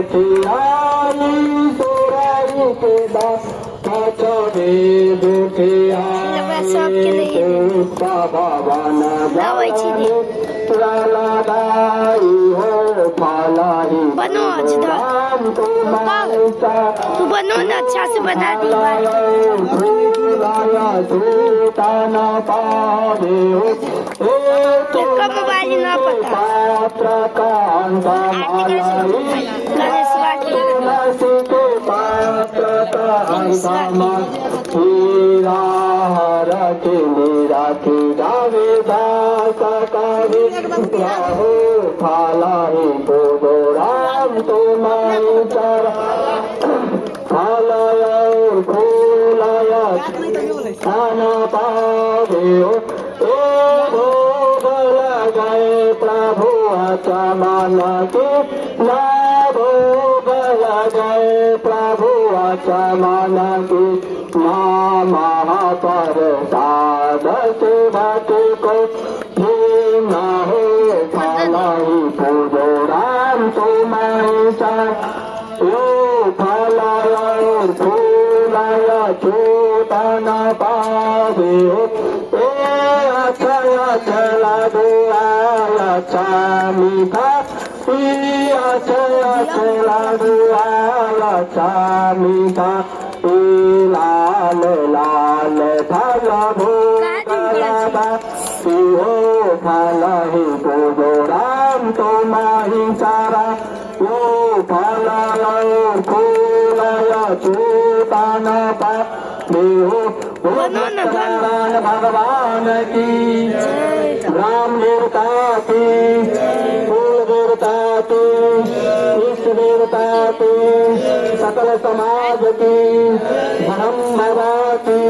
तू बनो ना, अच्छा से बना दी किसका मोबाइल ना पता खाना पावे प्रभु आचमन के ना भोग गए प्रभु आचमन के महाप्रसाद से भक्ति को न हो फलाई पूजो राम तुम्हारी फलाय फूलाय चूतन पावे अक्षय चला दुआय मीठा अक्षय चला दुआय मीठा लाल लाल फल भोग फल ही पूजो राम तुम्हारी सारा फलाय फूलाय चूतन भगवान की राम देवता की कुल देवता की इष्ट देवता की सकल समाज की ब्रह्मवा की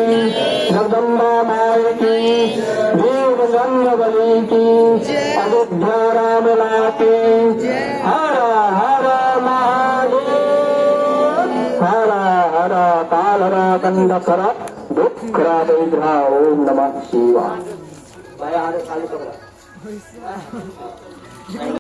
जगदम्बा माय की वीर बली की अयोध्या रामला की हर हर महादेव हर हर कालर कंडकर दुखरा दरिद्रा ओम नमः शिवाय।